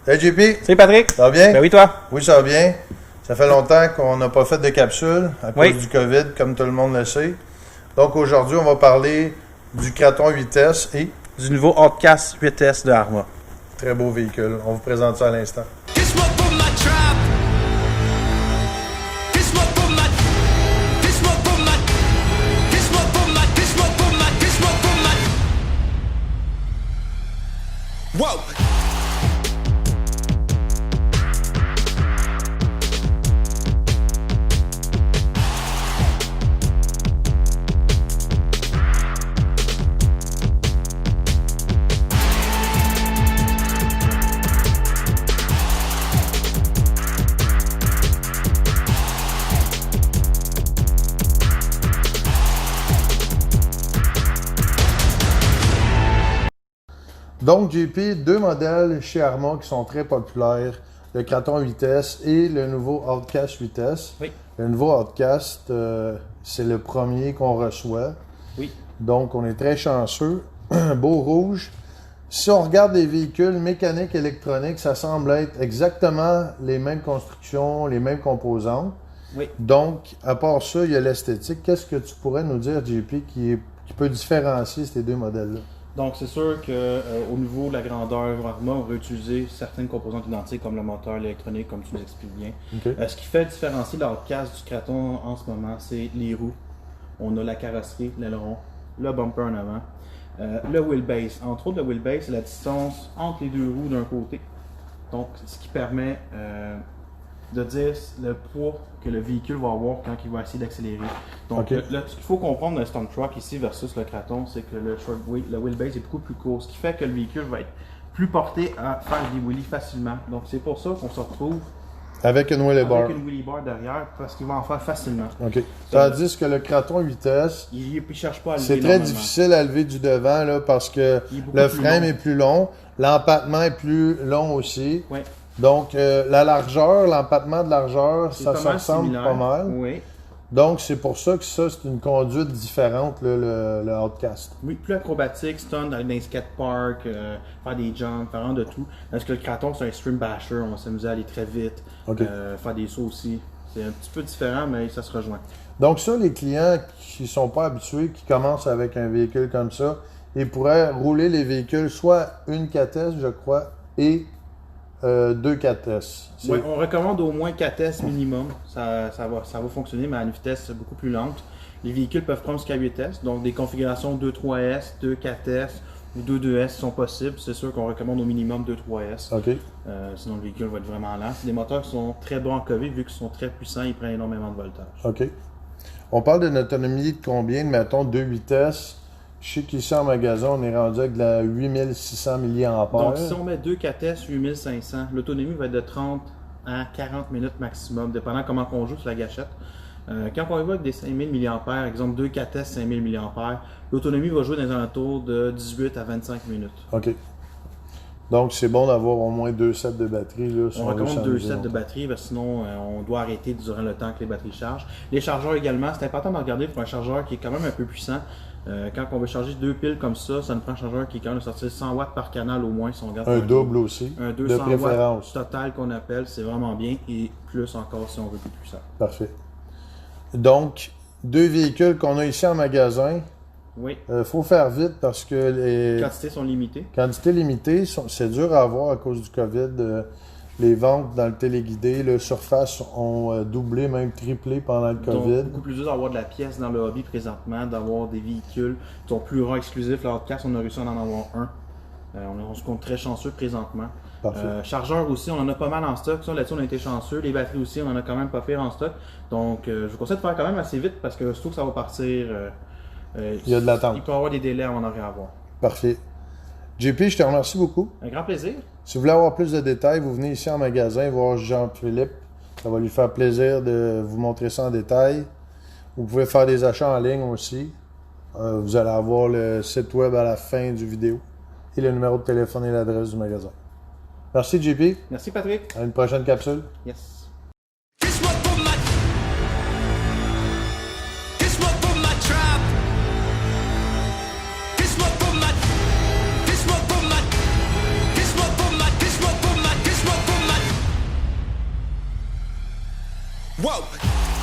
Hey JP, Salut Patrick. ça va bien? Ben oui, toi? Oui, ça va bien. Ça fait longtemps qu'on n'a pas fait de capsule à cause Oui. du COVID, comme tout le monde le sait. Donc aujourd'hui, on va parler du Kraton 8S et Du nouveau Outcast 8S de Arma. très beau véhicule. On vous présente ça à l'instant. This one for my tribe. This one for my. This one for my. This one for my. This one for my. This one for my. Whoa. Donc JP, deux modèles chez Arma qui sont très populaires. Le Kraton 8S et le nouveau Outcast 8S. Oui. Le nouveau Outcast, c'est le premier qu'on reçoit. Oui. Donc on est très chanceux. Beau rouge. Si on regarde les véhicules mécaniques électroniques, ça semble être exactement les mêmes constructions, les mêmes composantes. Oui. Donc, à part ça, il y a l'esthétique. Qu'est-ce que tu pourrais nous dire, JP, qui peut différencier ces deux modèles-là? Donc, c'est sûr qu'au niveau de la grandeur Arma, on va utiliser certaines composantes identiques comme le moteur, l'électronique, comme tu nous expliques bien. OK. Ce qui fait différencier l'Outcast du Kraton en ce moment, c'est les roues. On a la carrosserie, l'aileron, le bumper en avant, le wheelbase. Entre autres, le wheelbase, c'est la distance entre les deux roues d'un côté. Donc, ce qui permet de dire le poids que le véhicule va avoir quand il va essayer d'accélérer. Donc, OK. ce qu'il faut comprendre d'un Storm Truck ici versus le Kraton, c'est que le wheelbase est beaucoup plus court, ce qui fait que le véhicule va être plus porté à faire des wheelies facilement. Donc, c'est pour ça qu'on se retrouve Avec une wheelie bar. avec une wheelie bar derrière, parce qu'il va en faire facilement. OK. Tandis que le Kraton 8S, Il ne cherche pas à lever c'est très énormément. difficile à lever du devant là, parce que Il est beaucoup le plus frame long. est plus long, l'empattement est plus long aussi. Ouais. Donc, la largeur, l'empattement de largeur, C'est ça pas se mal ressemble similaire. pas mal. Oui. Donc, c'est pour ça que ça, c'est une conduite différente, là, le Outcast. Oui, plus acrobatique, stunt, aller dans les skateparks, faire des jumps, faire de tout. Parce que le Kraton, c'est un stream basher, on va s'amuser à aller très vite, OK. faire des sauts aussi. C'est un petit peu différent, mais ça se rejoint. Donc ça, les clients qui sont pas habitués, qui commencent avec un véhicule comme ça, ils pourraient rouler les véhicules soit une 4S, je crois, et deux 4S. C'est- Ouais, on recommande au moins 4S minimum. Ça va fonctionner, mais à une vitesse beaucoup plus lente. Les véhicules peuvent prendre jusqu'à 8S, donc des configurations 2-3S, 2-4S ou 2-2S sont possibles. C'est sûr qu'on recommande au minimum 2-3S. OK. Sinon, le véhicule va être vraiment lent. C'est des moteurs qui sont très bons en COVID, vu qu'ils sont très puissants, ils prennent énormément de voltage. OK. On parle d'une autonomie de combien? Mettons 2 vitesses. Je sais qu'ici en magasin, on est rendu avec de la 8600 mAh. Donc, si on met 2 4S 8500, l'autonomie va être de 30 à 40 minutes maximum, dépendant comment on joue sur la gâchette. Quand on y va avec des 5000 mAh, exemple 2 4S 5000 mAh, l'autonomie va jouer dans les alentours de 18 à 25 minutes. OK. Donc, c'est bon d'avoir au moins 2 sets de batterie. Là, si On veut recommande 2 s'amuser sets de longtemps. batterie, parce que sinon on doit arrêter durant le temps que les batteries chargent. Les chargeurs également, c'est important de regarder pour un chargeur qui est quand même un peu puissant. Quand on veut charger 2 piles comme ça nous prend un chargeur qui est quand même de sortir 100 watts par canal au moins si on regarde Un par double aussi, un de 200 préférence. watts total qu'on appelle, c'est vraiment bien, et plus encore si on veut plus puissant. Parfait. Donc, deux véhicules qu'on a ici en magasin. Oui, Faut faire vite parce que les les quantités sont limitées. quantités limitées, c'est dur à avoir à cause du COVID. Les ventes dans le téléguidé, le Surface ont doublé, même triplé pendant le Donc, COVID. beaucoup plus dur d'avoir de la pièce dans le hobby présentement, d'avoir des véhicules qui sont plus rares exclusifs. La Outcast, on a réussi à en avoir un. On se compte très chanceux présentement. Parfait. Chargeurs aussi, on en a pas mal en stock. Ça, là-dessus, on a été chanceux. Les batteries aussi, on en a quand même pas pire en stock. Donc, je vous conseille de faire quand même assez vite parce que surtout que ça va partir. Il y a de l'attente. Il peut y avoir des délais avant d'en avoir. Parfait. JP, je te remercie beaucoup. Un grand plaisir. Si vous voulez avoir plus de détails, vous venez ici en magasin voir Jean-Philippe. Ça va lui faire plaisir de vous montrer ça en détail. Vous pouvez faire des achats en ligne aussi. Vous allez avoir le site web à la fin du vidéo et le numéro de téléphone et l'adresse du magasin. Merci JP. Merci Patrick. À une prochaine capsule. Yes. This one for my Whoa.